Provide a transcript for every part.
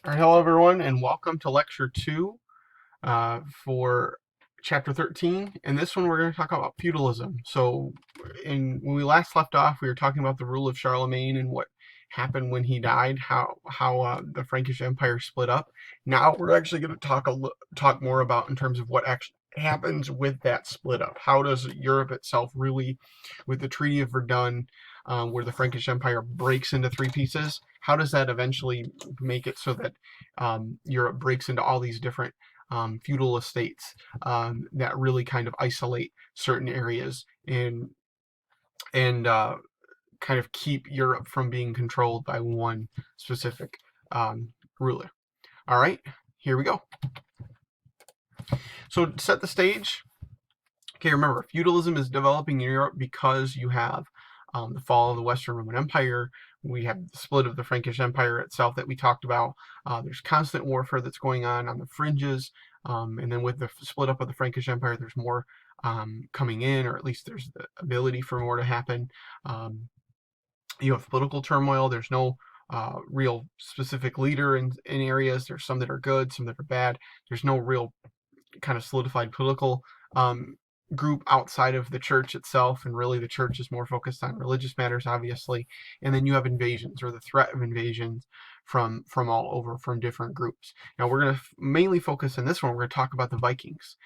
All right, hello everyone, and welcome to Lecture 2 for Chapter 13. In this one, we're going to talk about feudalism. When we last left off, we were talking about the rule of Charlemagne and what happened when he died, how the Frankish Empire split up. Now we're actually going to talk more about in terms of what actually happens with that split up. How does Europe itself really, with the Treaty of Verdun, where the Frankish Empire breaks into three pieces? How does that eventually make it so that Europe breaks into all these different feudal estates that really kind of isolate certain areas and kind of keep Europe from being controlled by one specific ruler. All right, here we go. So to set the stage, okay, remember, feudalism is developing in Europe because you have the fall of the Western Roman Empire. We have the split of the Frankish Empire itself that we talked about. There's constant warfare that's going on the fringes. And then with the split up of the Frankish Empire, there's more coming in, or at least there's the ability for more to happen. You have political turmoil. There's no real specific leader in areas. There's some that are good, some that are bad. There's no real kind of solidified political group outside of the church itself, and really the church is more focused on religious matters, obviously. And then you have invasions, or the threat of invasions from all over, from different groups. Now we're going to mainly focus in this one. We're going to talk about the Vikings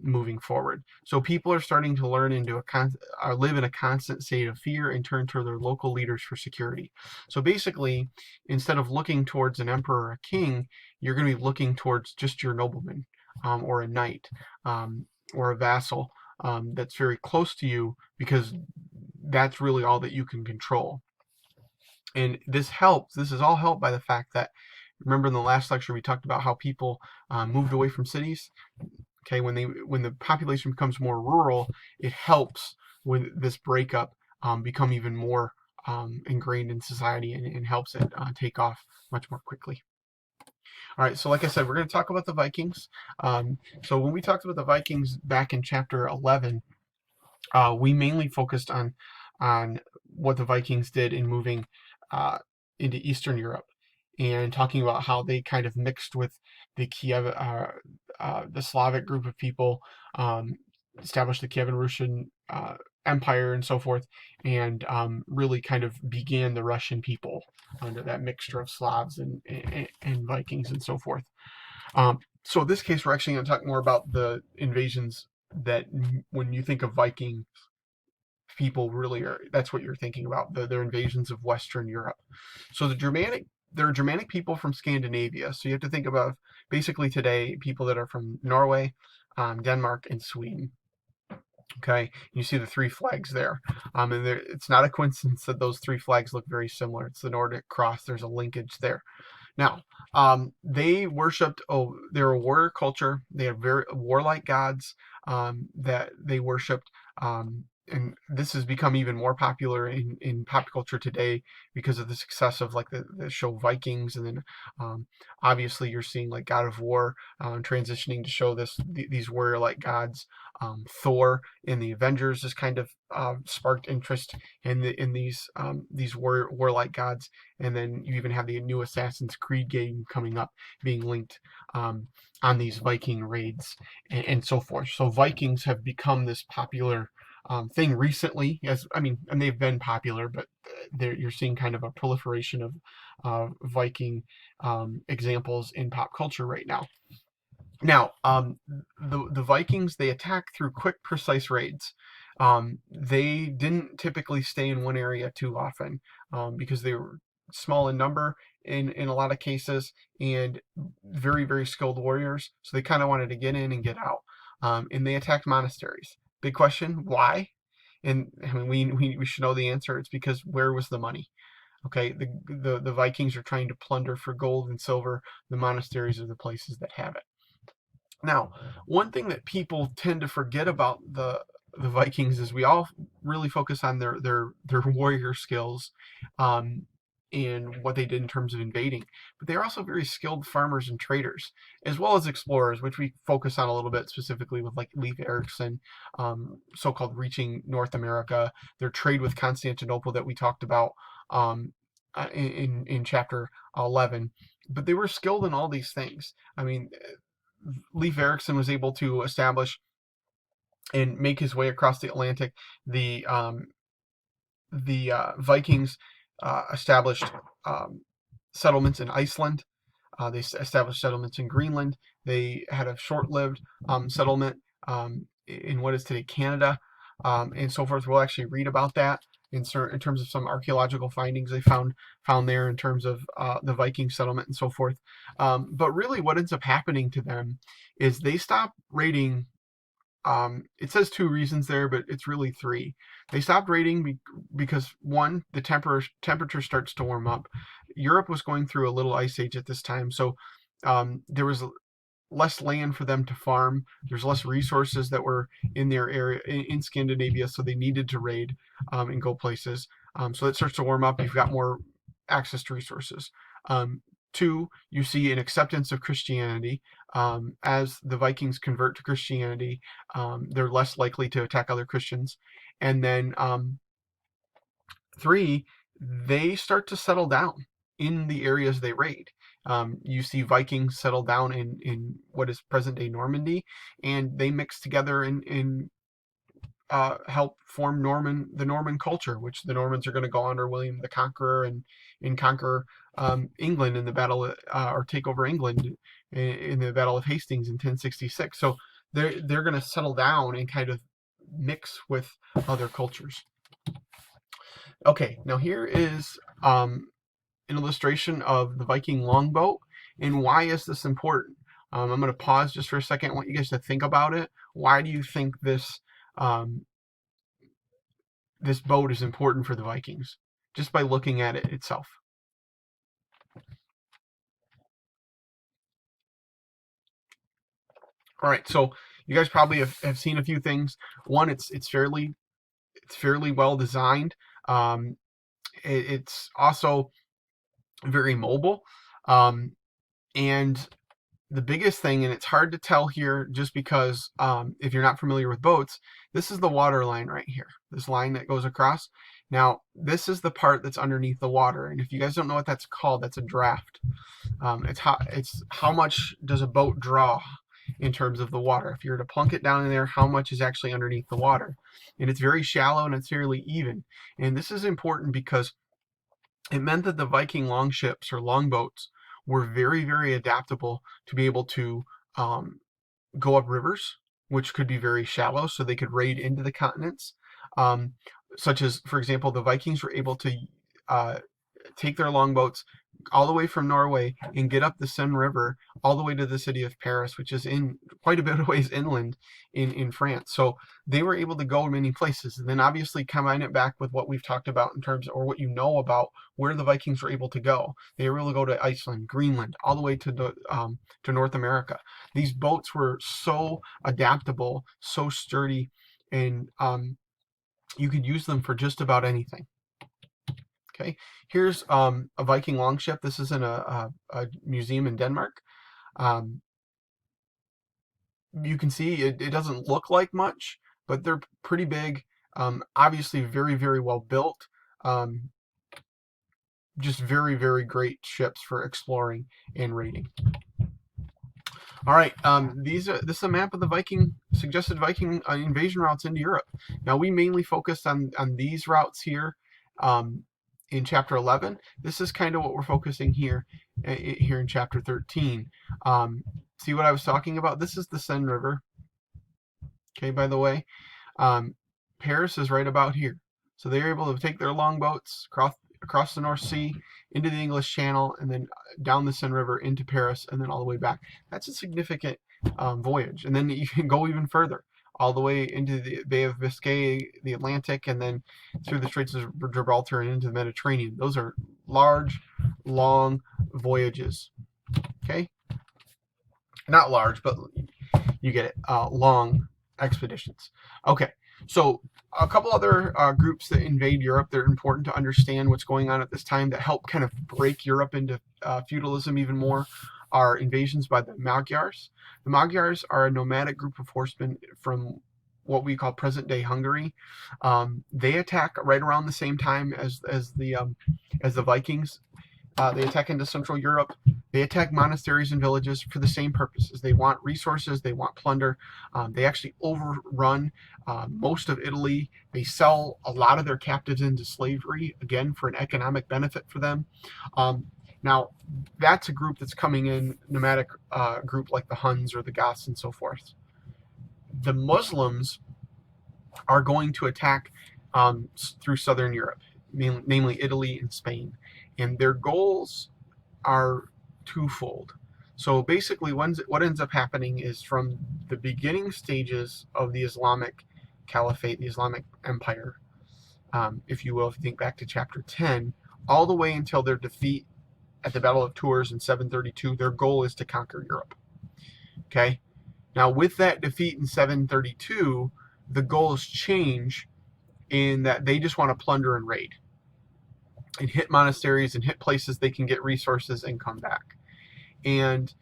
moving forward. So people are starting to learn live in a constant state of fear and turn to their local leaders for security. So basically, instead of looking towards an emperor or a king, you're going to be looking towards just your nobleman, or a knight, or a vassal that's very close to you, because that's really all that you can control. And this helps. This is all helped by the fact that, remember in the last lecture we talked about how people moved away from cities. Okay, when the population becomes more rural, it helps with this breakup become even more ingrained in society, and helps it take off much more quickly. All right, so like I said, we're going to talk about the Vikings. So when we talked about the Vikings back in chapter 11, we mainly focused on what the Vikings did in moving into Eastern Europe, and talking about how they kind of mixed with the Slavic group of people, established the Kievan Russian Empire and so forth, and really kind of began the Russian people under that mixture of Slavs and Vikings and so forth. So in this case, we're actually going to talk more about the invasions that, when you think of Viking people, really that's what you're thinking about, their invasions of Western Europe. So there are Germanic people from Scandinavia. So you have to think about basically today people that are from Norway, Denmark, and Sweden. Okay, you see the three flags there, and it's not a coincidence that those three flags look very similar. It's the Nordic cross. There's a linkage there. Now, they worshipped. Oh, they're a warrior culture. They have very warlike gods that they worshipped. And this has become even more popular in pop culture today because of the success of like the show Vikings, and then obviously you're seeing like God of War transitioning to show these warrior-like gods. Thor in the Avengers has kind of sparked interest in these warlike gods, and then you even have the new Assassin's Creed game coming up being linked on these Viking raids and so forth. So Vikings have become this popular thing recently, and they've been popular, but you're seeing kind of a proliferation of Viking examples in pop culture right now. Now, the Vikings, they attack through quick, precise raids. They didn't typically stay in one area too often, because they were small in number in a lot of cases, and very, very skilled warriors. So they kind of wanted to get in and get out. And they attacked monasteries. Big question, why? And I mean, we should know the answer. It's because where was the money? Okay, the Vikings are trying to plunder for gold and silver. The monasteries are the places that have it. Now, one thing that people tend to forget about the Vikings is we all really focus on their warrior skills, and what they did in terms of invading. But they're also very skilled farmers and traders, as well as explorers, which we focus on a little bit specifically with like Leif Erikson, so-called reaching North America. Their trade with Constantinople that we talked about in chapter 11. but they were skilled in all these things. I mean, Leif Erikson was able to establish and make his way across the Atlantic. The Vikings established settlements in Iceland. They established settlements in Greenland. They had a short-lived settlement in what is today Canada, and so forth. We'll actually read about that in terms of some archaeological findings they found there in terms of the Viking settlement and so forth. But really, what ends up happening to them is they stop raiding. It says two reasons there, but it's really three. They stopped raiding because one, the temperature starts to warm up. Europe was going through a little ice age at this time, so there was less land for them to farm. There's less resources that were in their area in Scandinavia, so they needed to raid and go places. So it starts to warm up. You've got more access to resources. Two, you see an acceptance of Christianity. As the Vikings convert to Christianity, they're less likely to attack other Christians. And then three, they start to settle down in the areas they raid. You see Vikings settle down in what is present-day Normandy, and they mix together and help form the Norman culture, which the Normans are going to go under William the Conqueror and conquer England in the battle, or take over England in the Battle of Hastings in 1066. So they're going to settle down and kind of mix with other cultures. Okay, now here is an illustration of the Viking longboat, and why is this important? I'm going to pause just for a second. I want you guys to think about it. Why do you think this this boat is important for the Vikings, just by looking at it itself? All right, so you guys probably have seen a few things. One, it's fairly well designed. It's also very mobile, and the biggest thing, and it's hard to tell here just because if you're not familiar with boats, this is the water line right here, this line that goes across. Now, this is the part that's underneath the water, and if you guys don't know what that's called, that's a draft. It's how much does a boat draw in terms of the water. If you were to plunk it down in there, how much is actually underneath the water? And it's very shallow and it's fairly even. And this is important because it meant that the Viking longships or longboats were very, very adaptable to be able to go up rivers, which could be very shallow, so they could raid into the continents. Such as, for example, the Vikings were able to take their longboats all the way from Norway and get up the Seine River all the way to the city of Paris, which is in quite a bit of ways inland in France. So they were able to go many places. And then obviously combine it back with what we've talked about in terms of, or what you know about where the Vikings were able to go. They were able to go to Iceland, Greenland, all the way to North America. These boats were so adaptable, so sturdy, and you could use them for just about anything. Okay, here's a Viking longship. This is in a museum in Denmark. You can see it doesn't look like much, but they're pretty big. Obviously very, very well built. Just very, very great ships for exploring and raiding. All right, this is a map of the suggested Viking invasion routes into Europe. Now, we mainly focused on these routes here in chapter 11. This is kind of what we're focusing here in chapter 13. See what I was talking about? This is the Seine River. Okay, by the way, Paris is right about here. So they're able to take their longboats across the North Sea into the English Channel, and then down the Seine River into Paris, and then all the way back. That's a significant voyage. And then you can go even further, all the way into the Bay of Biscay, the Atlantic, and then through the Straits of Gibraltar and into the Mediterranean. Those are large, long voyages. Okay? Not large, but you get it. Long expeditions. Okay, so a couple other groups that invade Europe that are important to understand what's going on at this time that help kind of break Europe into feudalism even more are invasions by the Magyars. The Magyars are a nomadic group of horsemen from what we call present-day Hungary. They attack right around the same time as the Vikings. They attack into Central Europe. They attack monasteries and villages for the same purposes. They want resources. They want plunder. They actually overrun most of Italy. They sell a lot of their captives into slavery, again, for an economic benefit for them. Now, that's a group that's coming in, nomadic group like the Huns or the Goths and so forth. The Muslims are going to attack through southern Europe, namely Italy and Spain. And their goals are twofold. So basically, what ends up happening is from the beginning stages of the Islamic Caliphate, the Islamic Empire, if you will, if you think back to chapter 10, all the way until their defeat at the Battle of Tours in 732, their goal is to conquer Europe. Okay? Now, with that defeat in 732, the goals change in that they just want to plunder and raid and hit monasteries and hit places they can get resources and come back. And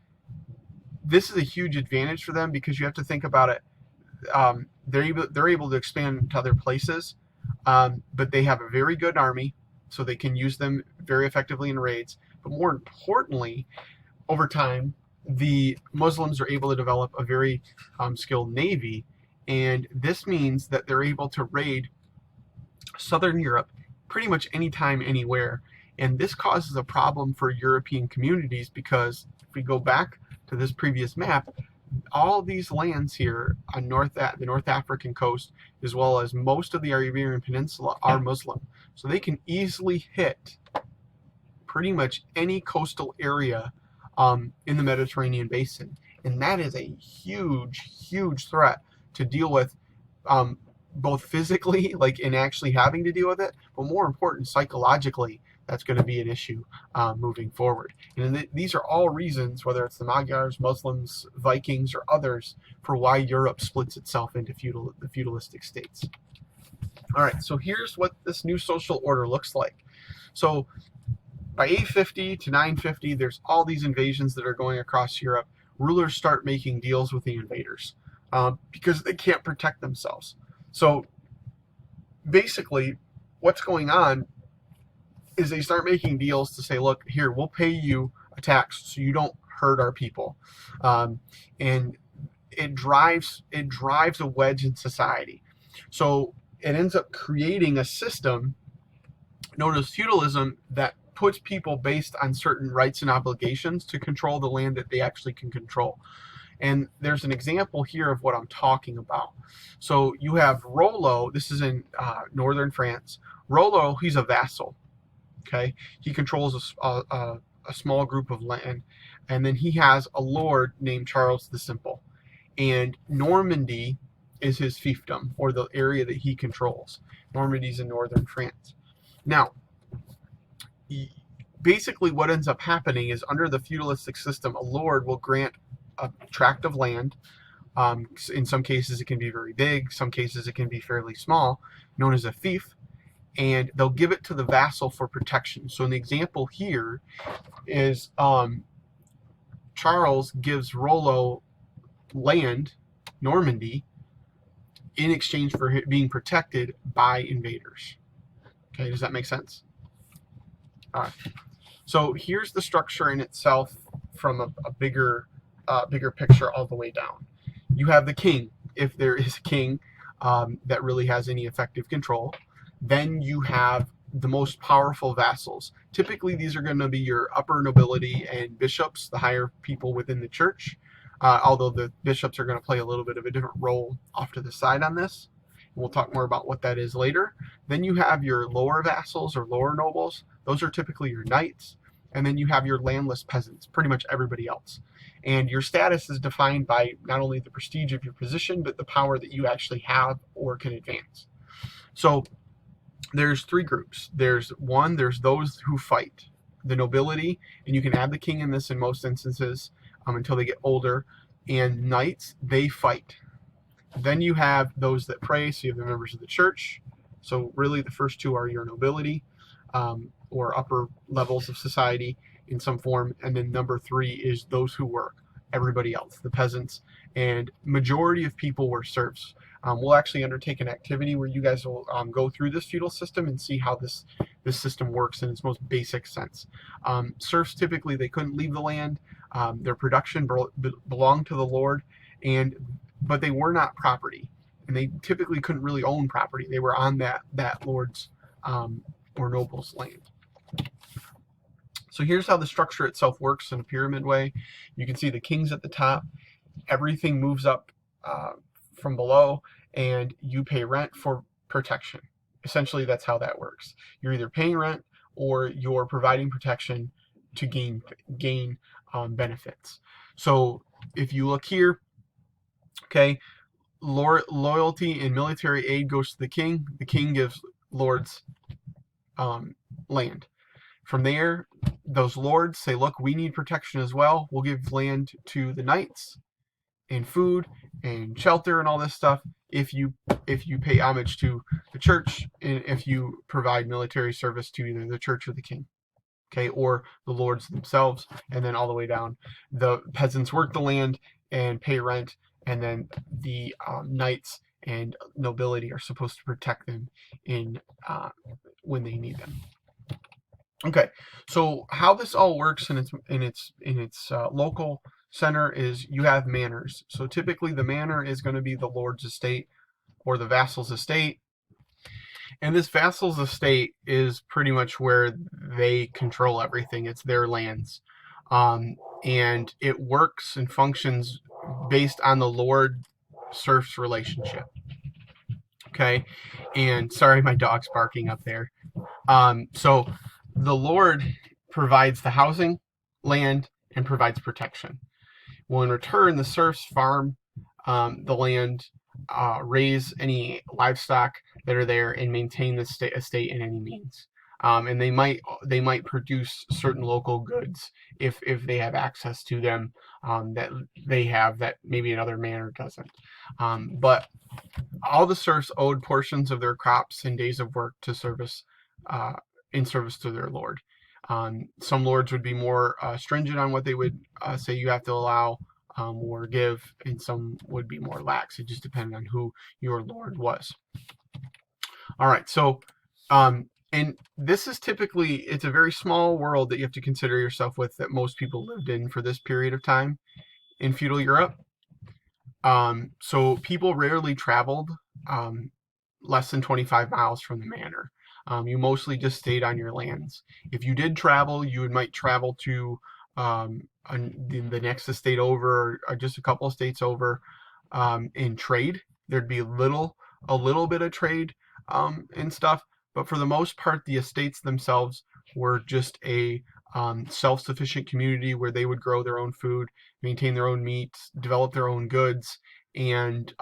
this is a huge advantage for them because you have to think about it. They're able to expand to other places, but they have a very good army, so they can use them very effectively in raids. But more importantly, over time, the Muslims are able to develop a very skilled navy, and this means that they're able to raid southern Europe pretty much anytime, anywhere. And this causes a problem for European communities because if we go back to this previous map, all these lands here on the North African coast, as well as most of the Iberian Peninsula, are Muslim. So they can easily hit pretty much any coastal area in the Mediterranean basin. And that is a huge, huge threat to deal with, both physically, like in actually having to deal with it, but more important, psychologically, that's going to be an issue moving forward. And these are all reasons, whether it's the Magyars, Muslims, Vikings, or others, for why Europe splits itself into the feudalistic states. All right, so here's what this new social order looks like. So by 850 to 950, there's all these invasions that are going across Europe. Rulers start making deals with the invaders because they can't protect themselves. So basically, what's going on is they start making deals to say, look, here, we'll pay you a tax so you don't hurt our people. And it drives a wedge in society. So it ends up creating a system known as feudalism that puts people based on certain rights and obligations to control the land that they actually can control. And there's an example here of what I'm talking about. So you have Rollo. This is in northern France. Rollo, he's a vassal. Okay, he controls a small group of land, and then he has a lord named Charles the Simple. And Normandy is his fiefdom, or the area that he controls. Normandy's in northern France. Now, basically what ends up happening is under the feudalistic system, a lord will grant a tract of land. In some cases, it can be very big. Some cases, it can be fairly small, known as a fief. And they'll give it to the vassal for protection. So an example here is Charles gives Rollo land, Normandy, in exchange for being protected by invaders. Okay, does that make sense? All right. So here's the structure in itself from a bigger picture all the way down. You have the king, if there is a king that really has any effective control. Then you have the most powerful vassals. Typically, these are going to be your upper nobility and bishops, the higher people within the church, although the bishops are going to play a little bit of a different role off to the side on this. We'll talk more about what that is later. Then you have your lower vassals or lower nobles. Those are typically your knights. And then you have your landless peasants, pretty much everybody else. And your status is defined by not only the prestige of your position, but the power that you actually have or can advance. So there's three groups. There's those who fight, the nobility, and you can add the king in this in most instances until they get older. And knights, they fight. Then you have those that pray, so you have the members of the church. So really the first two are your nobility or upper levels of society in some form. And then number three is those who work, everybody else, the peasants. And majority of people were serfs. We'll actually undertake an activity where you guys will go through this feudal system and see how this this system works in its most basic sense. Serfs typically, they couldn't leave the land. Their production belonged to the lord, but they were not property, and they typically couldn't really own property. They were on that lord's or noble's land. So here's how the structure itself works in a pyramid way. You can see the king's at the top. Everything moves up from below, and you pay rent for protection. Essentially, that's how that works. You're either paying rent or you're providing protection to gain benefits. So if you look here, okay, loyalty and military aid goes to the king. The king gives lords land. From there, those lords say, look, we need protection as well. We'll give land to the knights and food and shelter and all this stuff if you pay homage to the church, and if you provide military service to either the church or the king, okay, or the lords themselves. And then all the way down, the peasants work the land and pay rent, and then the knights and nobility are supposed to protect them in when they need them. Okay, so how this all works in its local center is you have manors. So typically the manor is going to be the lord's estate or the vassal's estate, and this vassal's estate is pretty much where they control everything. It's their lands, and it works and functions based on the lord-serf's relationship. Okay, and sorry, my dog's barking up there. So the lord provides the housing, land, and provides protection. Well, in return, the serfs farm the land, raise any livestock that are there, and maintain the estate in any means. And they might produce certain local goods if they have access to them, that they have that maybe another manor doesn't. But all the serfs owed portions of their crops and days of work to service in service to their lord. Some lords would be more stringent on what they would say you have to allow or give, and some would be more lax. It just depended on who your lord was. All right, so and this is typically, it's a very small world that you have to consider yourself with, that most people lived in for this period of time in feudal Europe. So people rarely traveled less than 25 miles from the manor. You mostly just stayed on your lands. If you did travel, you might travel to the next estate over, or just a couple of states over, in trade. There'd be a little bit of trade and stuff, but for the most part, the estates themselves were just a self-sufficient community where they would grow their own food, maintain their own meats, develop their own goods, and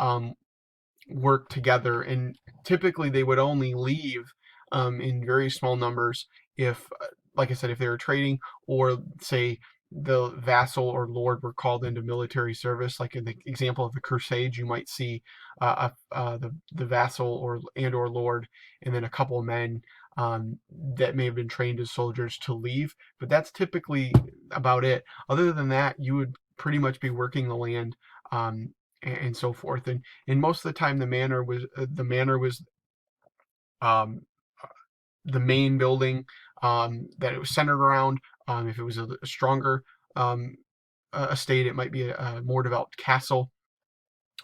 work together. And typically they would only leave in very small numbers if, like I said, if they were trading, or say the vassal or lord were called into military service. Like in the example of the Crusades, you might see the vassal or lord, and then a couple of men that may have been trained as soldiers to leave. But that's typically about it. Other than that, you would pretty much be working the land and so forth. And most of the time, the manor was the main building that it was centered around. If it was a stronger estate, it might be a more developed castle,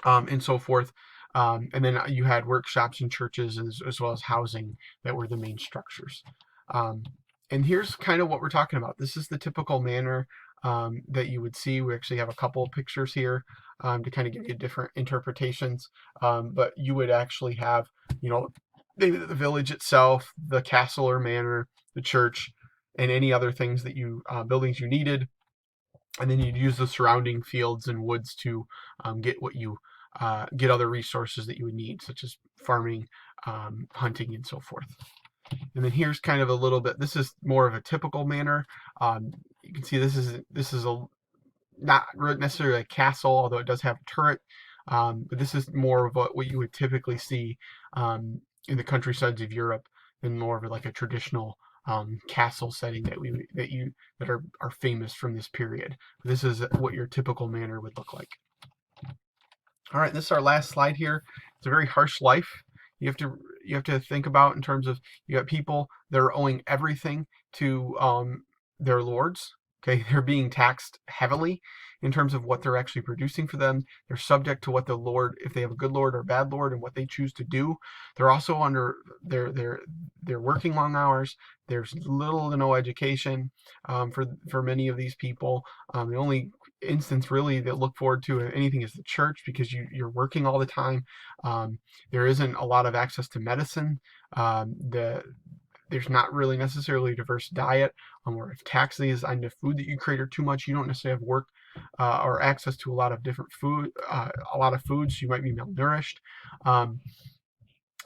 and so forth. And then you had workshops and churches, as well as housing, that were the main structures. And here's kind of what we're talking about. This is the typical manor that you would see. We actually have a couple of pictures here to kind of give you different interpretations. But you would actually have, the village itself, the castle or manor, the church, and any other things that buildings you needed. And then you'd use the surrounding fields and woods to get other resources that you would need, such as farming, hunting, and so forth. And then here's kind of a little bit. This is more of a typical manor. You can see this is not necessarily a castle, although it does have a turret. But this is more of what you would typically see in the countrysides of Europe, than more of like a traditional castle setting that are famous from this period. This is what your typical manor would look like. All right, this is our last slide here. It's a very harsh life. you have to think about in terms of you got people that are owing everything to their lords. Okay, they're being taxed heavily in terms of what they're actually producing for them. They're subject to what the lord, if they have a good lord or a bad lord, and what they choose to do. They're also under they're working long hours. There's little to no education for many of these people. The only instance really that look forward to anything is the church, because you're working all the time. There isn't a lot of access to medicine. There's not really necessarily a diverse diet, or if taxes on the food that you create are too much, you don't necessarily have work or access to a lot of different food, a lot of foods. You might be malnourished. Um,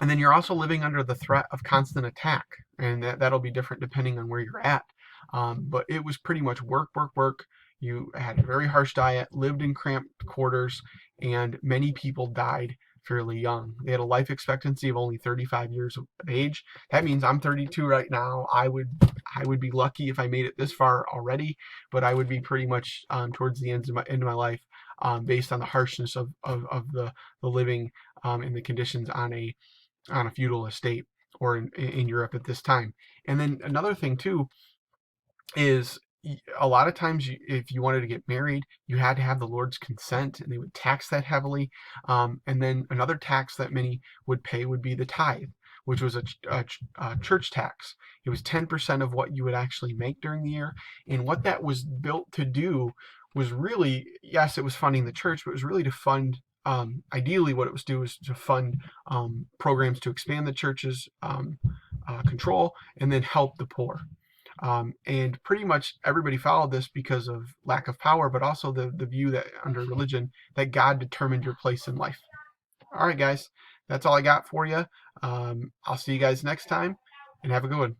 and then you're also living under the threat of constant attack, and that'll be different depending on where you're at. But it was pretty much work, work, work. You had a very harsh diet, lived in cramped quarters, and many people died fairly young. They had a life expectancy of only 35 years of age. That means I'm 32 right now. I would be lucky if I made it this far already, but I would be pretty much towards the end of my life, based on the harshness of the living and the conditions on a feudal estate, or in Europe at this time. And then another thing too is, a lot of times if you wanted to get married, you had to have the Lord's consent, and they would tax that heavily. And then another tax that many would pay would be the tithe, which was a church tax. It was 10% of what you would actually make during the year. And what that was built to do was really, yes, it was funding the church, but it was really to fund, ideally what it was do is to fund programs to expand the church's control, and then help the poor. And pretty much everybody followed this because of lack of power, but also the view that under religion, that God determined your place in life. All right, guys, that's all I got for you. I'll see you guys next time, and have a good one.